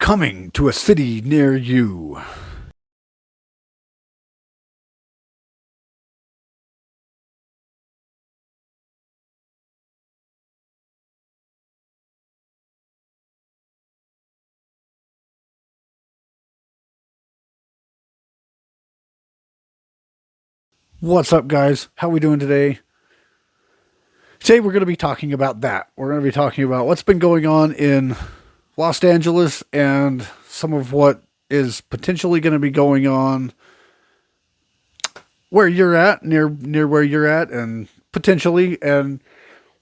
Coming to a city near you. What's up, guys? How we doing today? Today we're going to be talking about that. We're going to be talking about what's been going on in Los Angeles and some of what is potentially going to be going on where you're at, near where you're at, and potentially, and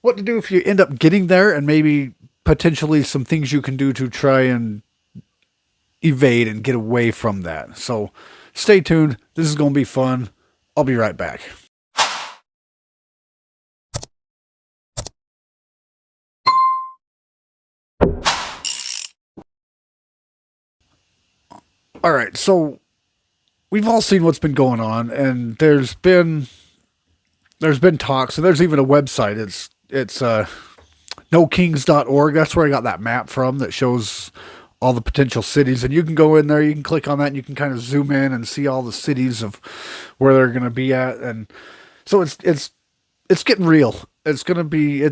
what to do if you end up getting there, and maybe potentially some things you can do to try and evade and get away from that. So stay tuned. This is going to be fun. I'll be right back. All right, so we've all seen what's been going on, and there's been talks, and there's even a website. It's nokings.org. That's where I got that map from that shows all the potential cities, and you can go in there, you can click on that, and you can kind of zoom in and see all the cities of where they're going to be at, and so it's getting real. It's going to be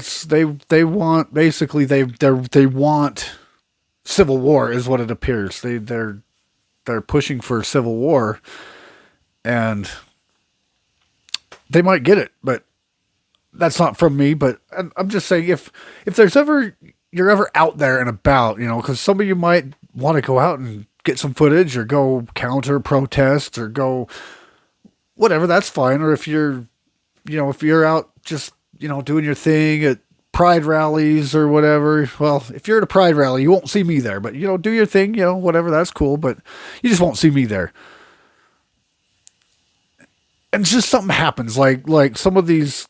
they want basically they want civil war is what it appears. They're pushing for civil war, and they might get it, but that's not from me. But I'm just saying, if there's ever you're ever out there and about, because some of you might want to go out and get some footage or go counter protest or go whatever, that's fine. Or if you're out just doing your thing at pride rallies or whatever. Well, if you're at a pride rally, you won't see me there, but do your thing, whatever, that's cool, but you just won't see me there. And just something happens, like some of these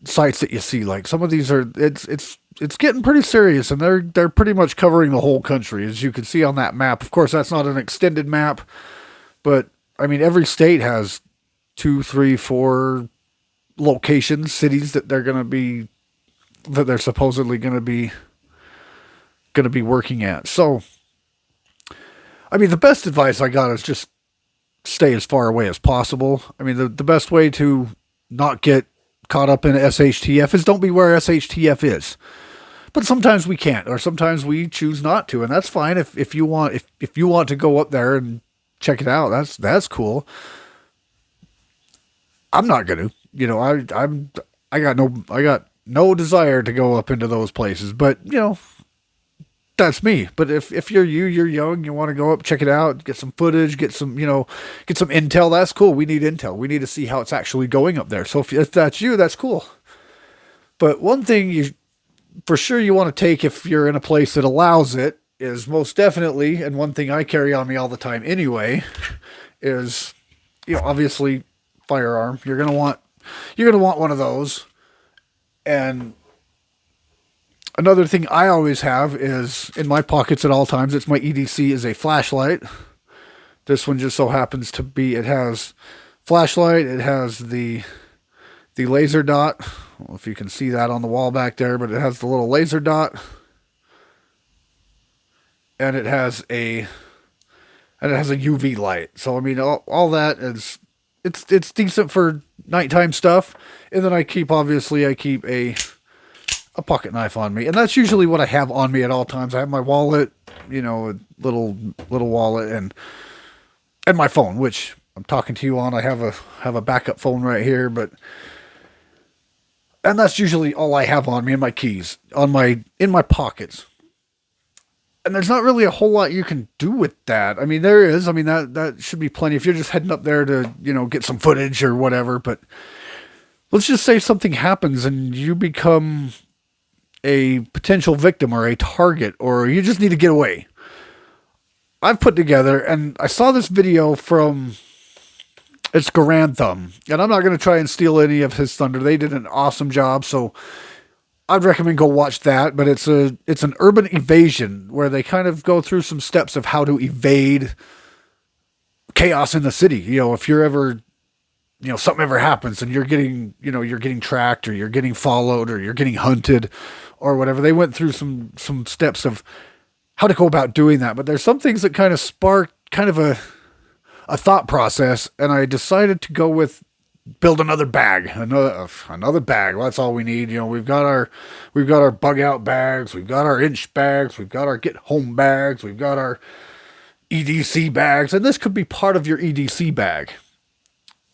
sites that you see, like some of these are it's getting pretty serious, and they're pretty much covering the whole country, as you can see on that map. Of course, that's not an extended map, but I mean every state has 2, 3, 4 locations, cities that they're supposedly going to be working at. So, I mean, the best advice I got is just stay as far away as possible. I mean, the best way to not get caught up in SHTF is don't be where SHTF is. But sometimes we can't, or sometimes we choose not to, and that's fine. If you want to go up there and check it out, that's cool. I'm not gonna. I got no desire to go up into those places, but that's me. But if you're young, you want to go up, check it out, get some footage, get some intel, that's cool. We need intel. We need to see how it's actually going up there. So if that's you, that's cool. But one thing for sure you want to take if you're in a place that allows it is most definitely, and one thing I carry on me all the time anyway, is obviously firearm. You're gonna want one of those. And another thing I always have is in my pockets at all times, it's my EDC, is a flashlight. This one just so happens to be, it has flashlight, it has the laser dot. I don't know if you can see that on the wall back there, but it has the little laser dot. And it has a UV light. So I mean all that is it's decent for nighttime stuff. And then I keep a pocket knife on me, and that's usually what I have on me at all times. I have my wallet, a little wallet, and my phone, which I'm talking to you on. I have a backup phone right here, and that's usually all I have on me, and my keys in my pockets. And there's not really a whole lot you can do with that. I mean, there is. I mean, that should be plenty if you're just heading up there to, get some footage or whatever. But let's just say something happens and you become a potential victim or a target, or you just need to get away. I've put together, and I saw this video from, it's Garand Thumb, and I'm not going to try and steal any of his thunder. They did an awesome job, so I'd recommend go watch that. But it's an urban evasion where they kind of go through some steps of how to evade chaos in the city. If you're ever, something ever happens and you're getting tracked, or you're getting followed, or you're getting hunted or whatever. They went through some steps of how to go about doing that. But there's some things that kind of spark kind of a thought process, and I decided to go with build another bag, another bag. Well, that's all we need. We've got our bug out bags, we've got our inch bags, we've got our get home bags, we've got our EDC bags, and this could be part of your EDC bag,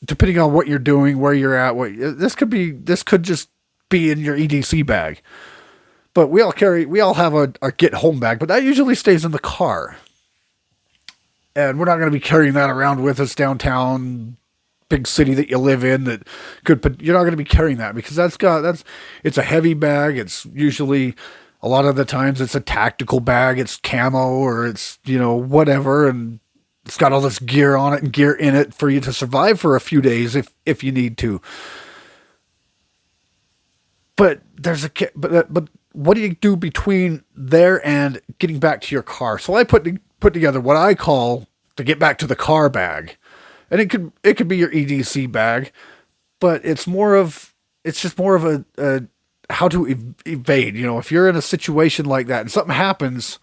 depending on what you're doing, where you're at. This could just be in your EDC bag. But we all have our get home bag, but that usually stays in the car. And we're not going to be carrying that around with us downtown, big city that you live in. You're not going to be carrying that because it's a heavy bag. It's usually, a lot of the times it's a tactical bag. It's camo or it's, whatever. And it's got all this gear on it and gear in it for you to survive for a few days if you need to. But but what do you do between there and getting back to your car? So I put together what I call the get back to the car bag, and it could be your EDC bag, but it's just more of a how to evade. If you're in a situation like that and something happens,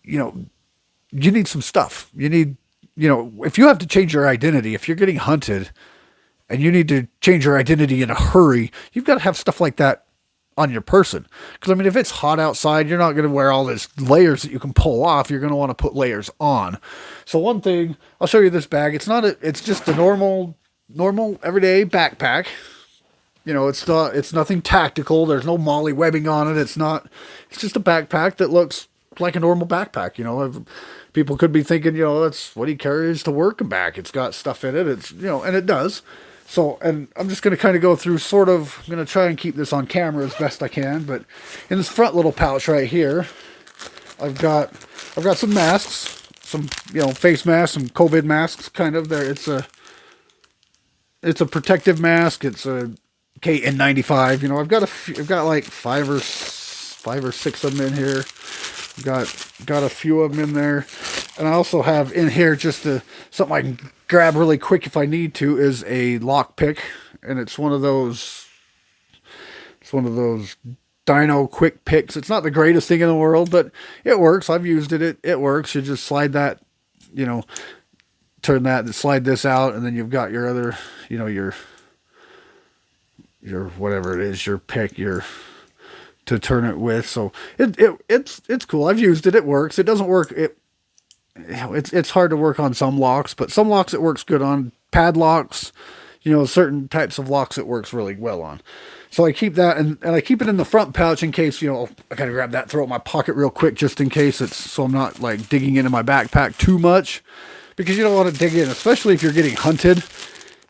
you need some stuff. You need, if you have to change your identity, if you're getting hunted and you need to change your identity in a hurry, you've got to have stuff like that on your person. Because, if it's hot outside, you're not going to wear all these layers that you can pull off. You're going to want to put layers on. So one thing, I'll show you this bag. It's just a normal everyday backpack. It's nothing tactical. There's no molly webbing on it. It's just a backpack that looks like a normal backpack. People could be thinking, that's what he carries to work and back. It's got stuff in it. It's, and it does. So, and I'm just going to kind of go through I'm going to try and keep this on camera as best I can, but in this front little pouch right here, I've got some masks, some, face masks, some COVID masks kind of there. It's a protective mask. It's a KN95. I've got like five or six of them in here. Got a few of them in there. And I also have in here just something I can grab really quick if I need to, is a lock pick, and it's one of those Dino quick picks. It's not the greatest thing in the world, but it works. I've used it. It works. You just slide that, turn that and slide this out, and then you've got your other, your whatever it is, your pick, to turn it with. So it's cool. I've used it. It works. It doesn't work. It's hard to work on some locks, but some locks it works good on. Padlocks, certain types of locks it works really well on. So I keep that, and I keep it in the front pouch in case, I gotta grab that, throw it in my pocket real quick just in case, so I'm not like digging into my backpack too much, because you don't want to dig in, especially if you're getting hunted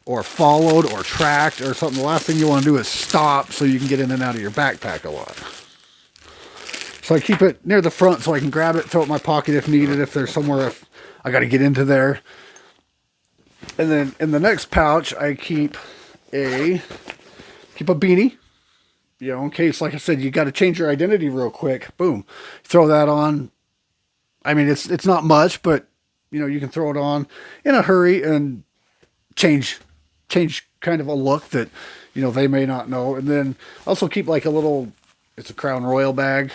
or followed or tracked or something. The last thing you want to do is stop so you can get in and out of your backpack a lot. So I keep it near the front so I can grab it, throw it in my pocket if needed, if there's somewhere if I got to get into there. And then in the next pouch, I keep a beanie, in case, like I said, you got to change your identity real quick. Boom, throw that on. It's not much, but you can throw it on in a hurry and change kind of a look that they may not know. And then also keep like it's a Crown Royal bag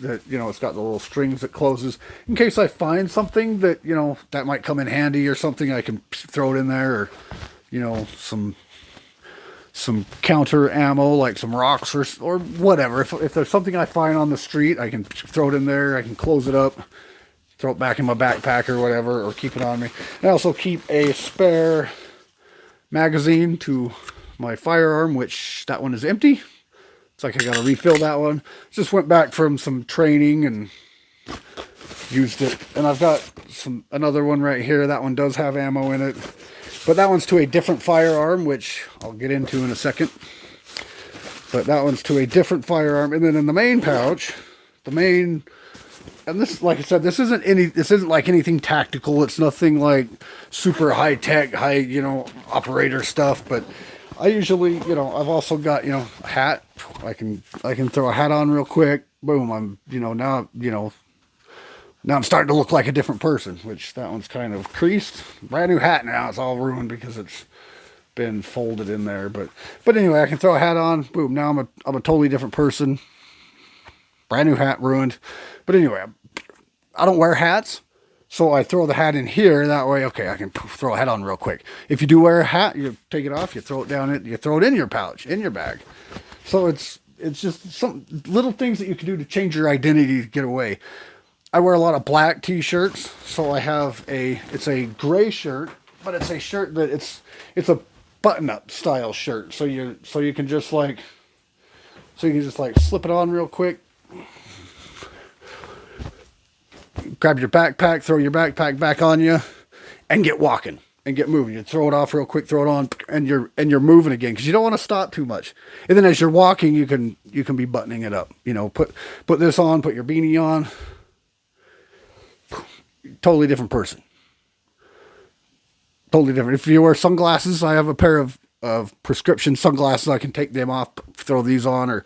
that, it's got the little strings that closes in case I find something that, that might come in handy or something. I can throw it in there, or, some counter ammo, like some rocks or whatever. If there's something I find on the street, I can throw it in there. I can close it up, throw it back in my backpack or whatever, or keep it on me. And I also keep a spare magazine to my firearm, which that one is empty. It's like I got to refill that one. Just went back from some training and used it. And I've got another one right here. That one does have ammo in it, but that one's to a different firearm, which I'll get into in a second. But that one's to a different firearm. And then in the main pouch, and this, like I said, this isn't like anything tactical. It's nothing like super high tech, operator stuff, but I usually, I've also got, a hat. I can throw a hat on real quick. Boom. I'm, now I'm starting to look like a different person, which that one's kind of creased. Brand new hat now. It's all ruined because it's been folded in there. But anyway, I can throw a hat on. Boom. Now I'm a totally different person. brand new hat ruined. But anyway, I don't wear hats. So I throw the hat in here. That way, okay, I can throw a hat on real quick. If you do wear a hat, you take it off, you throw it down, you throw it in your pouch, in your bag. So it's just some little things that you can do to change your identity to get away. I wear a lot of black t-shirts, so I have it's a gray shirt, but it's a shirt that it's a button-up style shirt. So you can just slip it on real quick. Grab your backpack, throw your backpack back on you, and get walking and get moving. You throw it off real quick, throw it on, and you're moving again because you don't want to stop too much. And then as you're walking, you can be buttoning it up. You know, put this on, put your beanie on. Totally different person. Totally different. If you wear sunglasses, I have a pair of prescription sunglasses. I can take them off, throw these on, or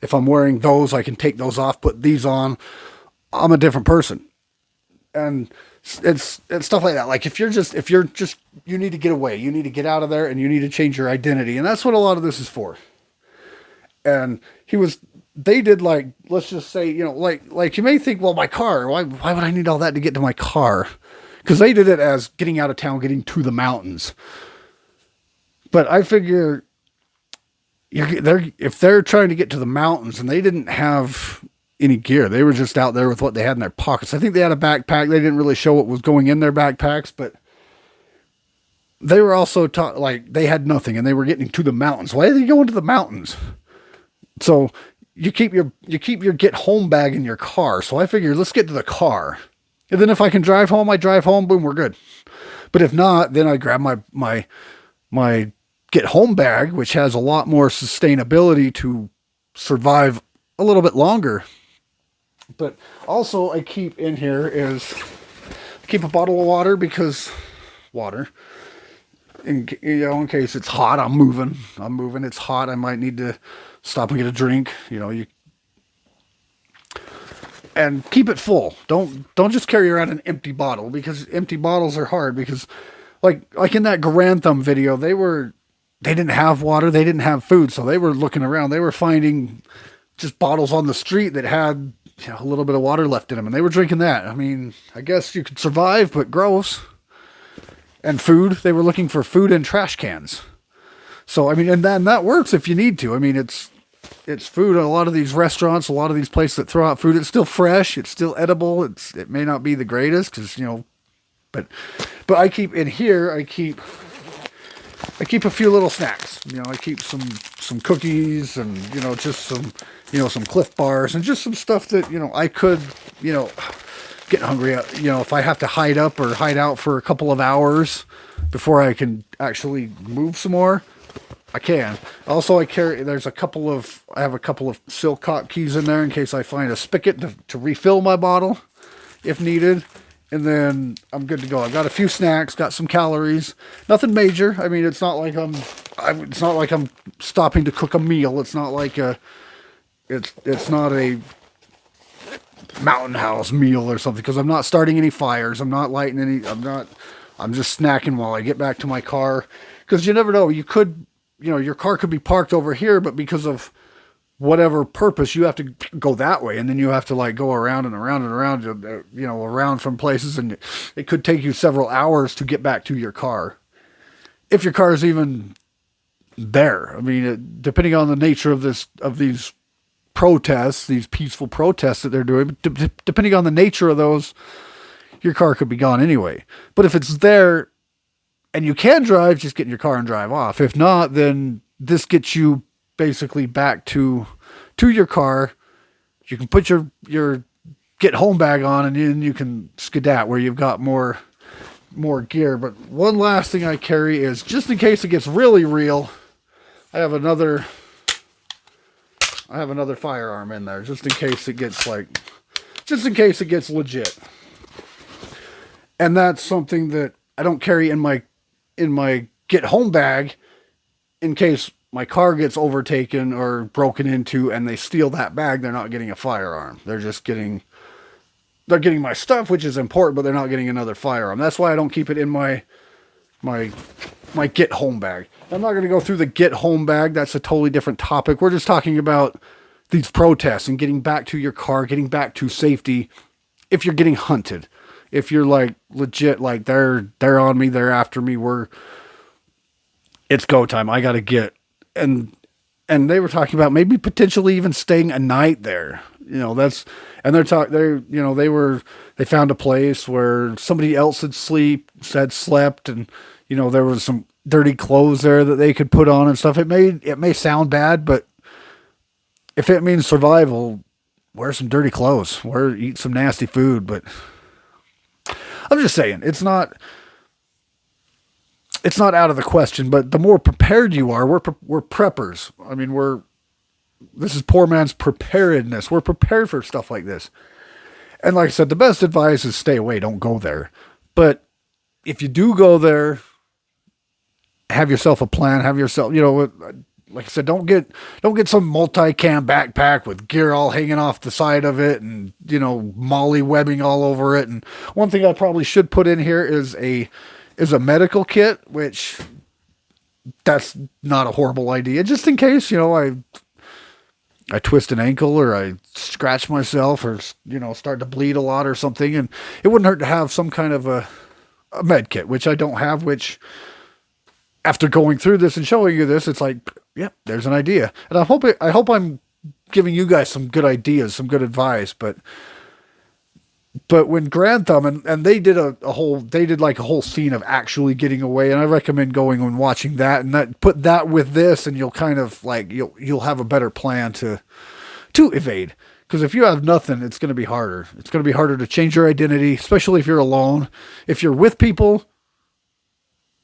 if I'm wearing those, I can take those off, put these on. I'm a different person. And it's stuff like that. Like if you're just, you need to get away, you need to get out of there, and you need to change your identity. And that's what a lot of this is for. And they did, like, let's just say, you know, like you may think, well, my car, why would I need all that to get to my car? Because they did it as getting out of town, getting to the mountains. But I figure if they're trying to get to the mountains and they didn't have any gear, they were just out there with what they had in their pockets. I think they had a backpack. They didn't really show what was going in their backpacks, but they were also taught, like, they had nothing and they were getting to the mountains. Why are they going to the mountains? So you keep your get home bag in your car. So I figured, let's get to the car. And then if I can drive home, I drive home, boom, we're good. But if not, then I grab my get home bag, which has a lot more sustainability to survive a little bit longer. But also I keep in here I keep a bottle of water, because water, in case it's hot, I'm moving, it's hot, I might need to stop and get a drink, and keep it full. Don't just carry around an empty bottle, because empty bottles are hard, because like in that Grantham video, they didn't have water, they didn't have food, so they were looking around, they were finding just bottles on the street that had a little bit of water left in them, and they were drinking that. I mean, I guess you could survive, but gross. And food, they were looking for food in trash cans. So, I mean, and that works if you need to. I mean, it's food at a lot of these restaurants, a lot of these places that throw out food. It's still fresh, it's still edible. It may not be the greatest, because, but I keep in here, I keep a few little snacks. I keep some cookies and, just some Cliff Bars and just some stuff that, I could, get hungry. If I have to hide up or hide out for a couple of hours before I can actually move some more, I can. Also, I have a couple of Silcock keys in there in case I find a spigot to refill my bottle if needed. And then I'm good to go. I've got a few snacks, got some calories, nothing major. I mean, it's not like I'm stopping to cook a meal. It's not like it's not a Mountain House meal or something, because I'm not starting any fires. I'm not lighting any, I'm just snacking while I get back to my car. Because you never know, your car could be parked over here, but because of whatever purpose, you have to go that way, and then you have to like go around and around and around, around from places, and it could take you several hours to get back to your car, if your car is even there. I mean, depending on the nature of these protests, these peaceful protests that they're doing, depending on the nature of those, your car could be gone anyway. But if it's there and you can drive, just get in your car and drive off. If not, then this gets you basically back to your car. You can put your get home bag on, and then you can skedat where you've got more gear. But one last thing I carry is, just in case it gets really real, I have another firearm in there, just in case it gets legit. And that's something that I don't carry in my get home bag, in case my car gets overtaken or broken into and they steal that bag. They're not getting a firearm. They're getting my stuff, which is important, but they're not getting another firearm. That's why I don't keep it in my get home bag. I'm not going to go through the get home bag. That's a totally different topic. We're just talking about these protests and getting back to your car, getting back to safety. If you're getting hunted, if you're like legit, like they're on me, they're after me, it's go time. I got to get, and they were talking about maybe potentially even staying a night there. They found a place where somebody else had slept, and, there was some dirty clothes there that they could put on and stuff. It may sound bad, but if it means survival, wear some dirty clothes, eat some nasty food. But I'm just saying, it's not out of the question, but the more prepared you are, we're preppers. I mean, this is poor man's preparedness. We're prepared for stuff like this. And like I said, the best advice is stay away. Don't go there. But if you do go there, have yourself a plan. Have yourself, like I said, don't get some multi-cam backpack with gear all hanging off the side of it and, molly webbing all over it. And one thing I probably should put in here is a medical kit, which that's not a horrible idea. Just in case, I twist an ankle or I scratch myself or, start to bleed a lot or something. And it wouldn't hurt to have some kind of a med kit, which I don't have, which after going through this and showing you this, it's like, yeah, there's an idea. And I hope I'm giving you guys some good ideas, some good advice, but when Grand Thumb and they did a whole scene of actually getting away, and I recommend going and watching that and put that with this, and you'll kind of like you'll have a better plan to evade. Because if you have nothing, it's going to be harder. It's going to be harder to change your identity, especially if you're alone. If you're with people,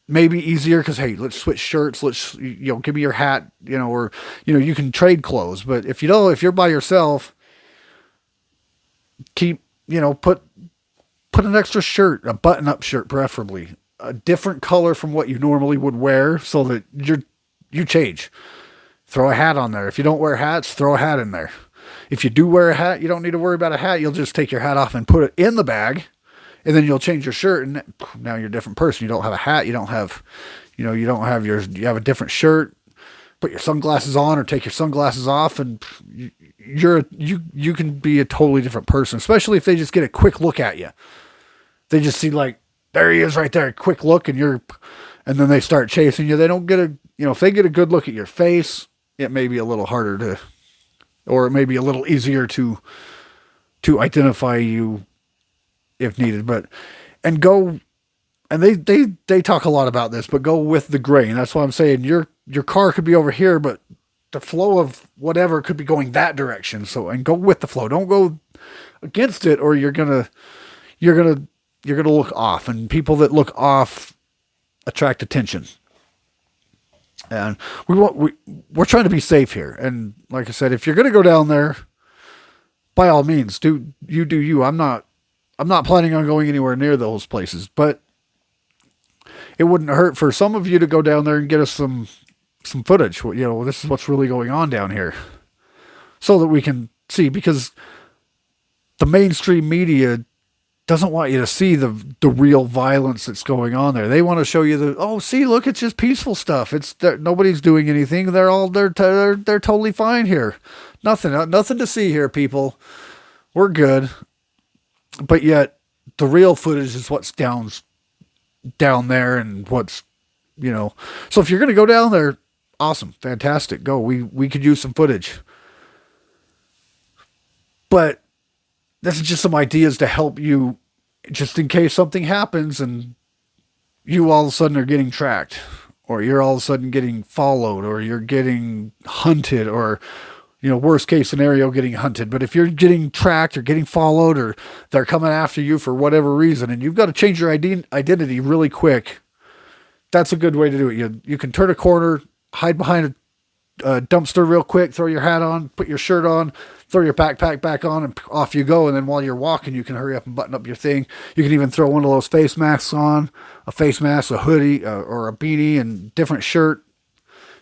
maybe easier because, hey, let's switch shirts. Let's give me your hat, or you can trade clothes. But if you're by yourself, keep. Put an extra shirt, a button-up shirt, preferably a different color from what you normally would wear, so that you change. Throw a hat on there. If you don't wear hats, throw a hat in there. If you do wear a hat, you don't need to worry about a hat. You'll just take your hat off and put it in the bag, and then you'll change your shirt, and now you're a different person. You don't have a hat. You don't have, you have a different shirt. Put your sunglasses on or take your sunglasses off, and you can be a totally different person, especially if they just get a quick look at you. They just see like, there he is right there, a quick look, and then they start chasing you. They don't get if they get a good look at your face, it may be a little harder or it may be a little easier to identify you if needed. And they talk a lot about this, but go with the grain. That's why I'm saying your car could be over here, but the flow of whatever could be going that direction. So, and go with the flow. Don't go against it, or you're gonna look off. And people that look off attract attention. And we're trying to be safe here. And like I said, if you're gonna go down there, by all means, do you. I'm not planning on going anywhere near those places, but it wouldn't hurt for some of you to go down there and get us some footage. This is what's really going on down here, so that we can see, because the mainstream media doesn't want you to see the real violence that's going on there. They want to show you look, it's just peaceful stuff. Nobody's doing anything. They're totally fine here. Nothing to see here, people. We're good. But yet the real footage is what's down there, and what's, so if you're going to go down there, awesome, fantastic, go. We could use some footage. But this is just some ideas to help you, just in case something happens and you all of a sudden are getting tracked, or you're all of a sudden getting followed, or you're getting hunted, or, worst case scenario, getting hunted. But if you're getting tracked or getting followed, or they're coming after you for whatever reason, and you've got to change your identity really quick, that's a good way to do it. You can turn a corner, hide behind a dumpster real quick, throw your hat on, put your shirt on, throw your backpack back on, and off you go. And then while you're walking, you can hurry up and button up your thing. You can even throw one of those face masks on, a face mask, a hoodie, or a beanie, and different shirt.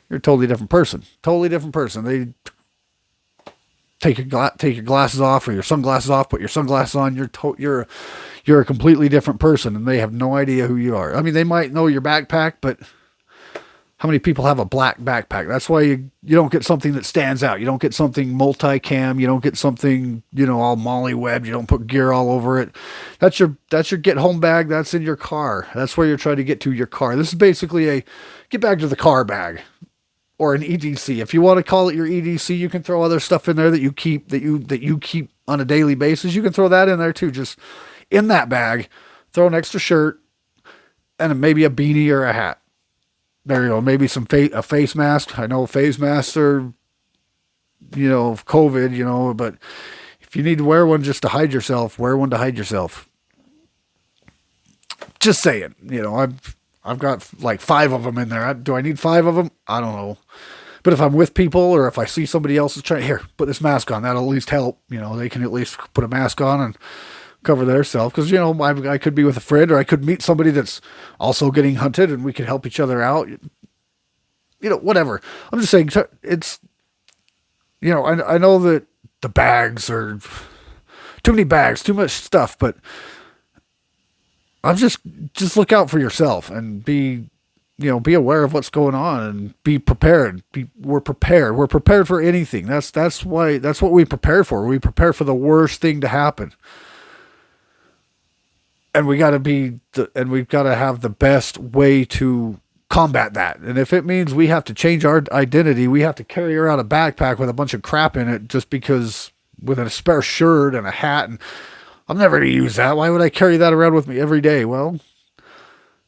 You're a totally different person. They take your glasses off, or your sunglasses off, put your sunglasses on. You're a completely different person, and they have no idea who you are. I mean, they might know your backpack, but How many people have a black backpack? That's why you don't get something that stands out. You don't get something multicam. You don't get something, all molly-webbed. You don't put gear all over it. That's your get home bag. That's in your car. That's where you're trying to get to your car. This is basically a get back to the car bag or an EDC. If you want to call it your EDC, you can throw other stuff in there that you keep on a daily basis. You can throw that in there too. Just in that bag, throw an extra shirt and maybe a beanie or a hat. There you go. Maybe a face mask. I know face masks are, COVID, but if you need to wear one just to hide yourself, wear one to hide yourself. Just saying, I've got like 5 of them in there. Do I need 5 of them? I don't know. But if I'm with people or if I see somebody else is trying, here, put this mask on, that'll at least help. They can at least put a mask on and cover their self. Because, I could be with a friend or I could meet somebody that's also getting hunted and we could help each other out. Whatever. I'm just saying it's, I know that the bags are too many bags, too much stuff, but I'm just look out for yourself and be aware of what's going on and be prepared. We're prepared. We're prepared for anything. That's what we prepare for. We prepare for the worst thing to happen. And we've got to have the best way to combat that. And if it means we have to change our identity, we have to carry around a backpack with a bunch of crap in it just because with a spare shirt and a hat, and I'm never going to use that. Why would I carry that around with me every day? Well,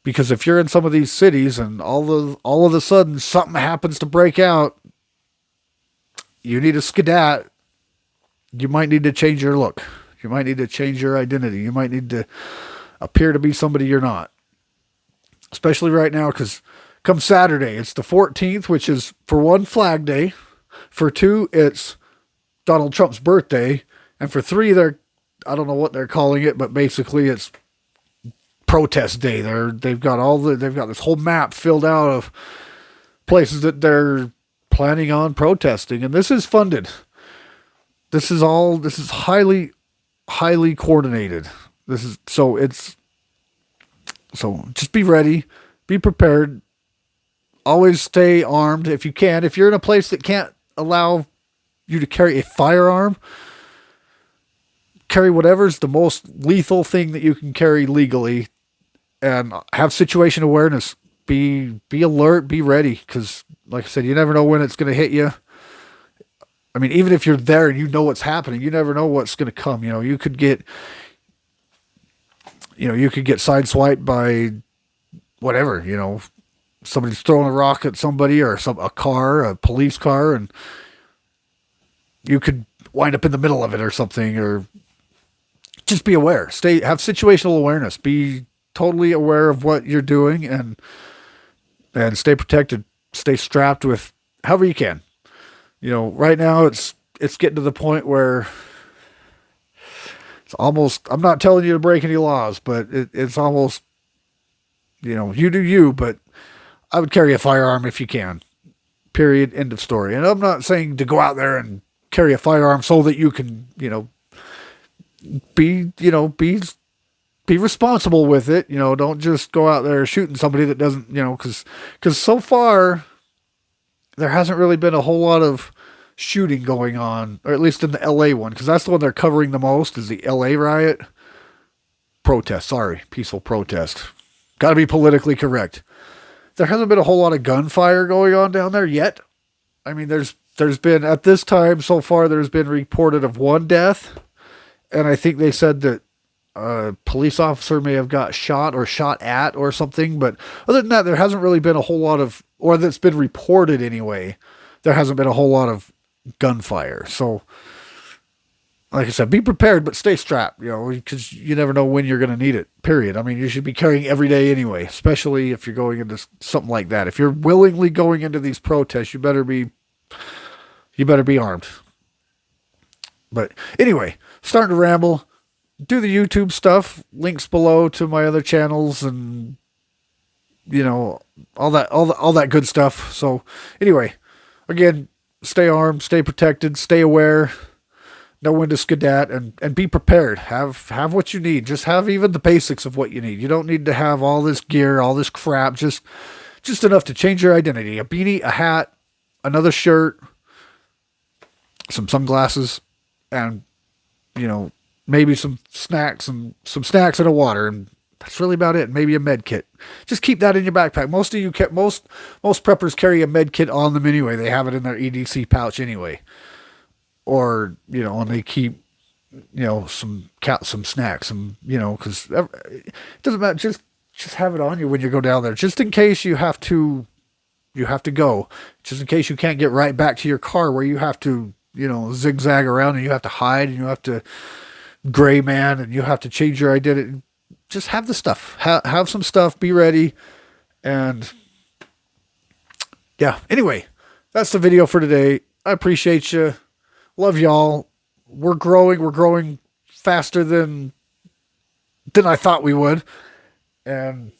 because if you're in some of these cities and all of a sudden something happens to break out, you need a skedat. You might need to change your look. You might need to change your identity. You might need to appear to be somebody you're not. Especially right now, because come Saturday, it's the 14th, which is for 1, Flag Day. For 2, it's Donald Trump's birthday. And for 3, I don't know what they're calling it, but basically it's protest day. They've got this whole map filled out of places that they're planning on protesting. And this is funded. This is highly, highly coordinated. So just be ready, be prepared, always stay armed if you can. If you're in a place that can't allow you to carry a firearm, carry whatever's the most lethal thing that you can carry legally and have situation awareness. Be alert, be ready. Cause like I said, you never know when it's going to hit you. I mean, even if you're there and you know what's happening, you never know what's going to come. You could get sideswiped by whatever, somebody's throwing a rock at somebody or a police car, and you could wind up in the middle of it or something, or just be aware, have situational awareness, be totally aware of what you're doing and stay protected, stay strapped with however you can. Right now it's getting to the point where it's almost, I'm not telling you to break any laws, but it's almost, you do you, but I would carry a firearm if you can. Period. End of story. And I'm not saying to go out there and carry a firearm so that you can, be responsible with it. Don't just go out there shooting somebody that doesn't, because so far there hasn't really been a whole lot of shooting going on, or at least in the LA one, because that's the one they're covering the most, is the LA riot protest. Peaceful protest. Got to be politically correct. There hasn't been a whole lot of gunfire going on down there yet. I mean, there's been, at this time so far, there's been reported of 1 death, and I think they said that a police officer may have got shot or shot at or something, but other than that, there hasn't really been a whole lot of, or that's been reported anyway, there hasn't been a whole lot of gunfire. So, like I said, be prepared, but stay strapped, because you never know when you're going to need it, period. I mean, you should be carrying every day anyway, especially if you're going into something like that. If you're willingly going into these protests, you better be armed. But anyway, starting to ramble, do the YouTube stuff, links below to my other channels and, all that good stuff. So anyway, again, stay armed, stay protected, stay aware, know when to skedat, and be prepared. Have what you need. Just have even the basics of what you need. You don't need to have all this gear, all this crap. Just just enough to change your identity. A beanie, a hat, another shirt, some sunglasses, and, you know, maybe some snacks and a water, and that's really about it. Maybe a med kit. Just keep that in your backpack. Most preppers carry a med kit on them anyway. They have it in their EDC pouch anyway. Or, you know, and they keep, you know, some snacks, because it doesn't matter. Just have it on you when you go down there, just in case you have to go, just in case you can't get right back to your car where you have to, you know, zigzag around and you have to hide and you have to gray man and you have to change your identity. Just have the stuff, have some stuff, be ready. And yeah, anyway, that's the video for today. I appreciate you. Love y'all. We're growing faster than I thought we would. And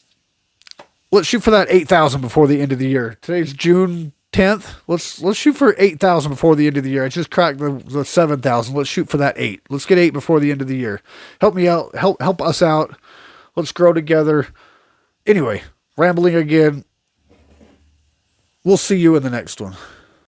let's shoot for that 8,000 before the end of the year. Today's June 10th. Let's shoot for 8,000 before the end of the year. I just cracked the 7,000. Let's shoot for that 8. Let's get 8 before the end of the year. Help me out. Help us out. Let's grow together. Anyway, rambling again. We'll see you in the next one.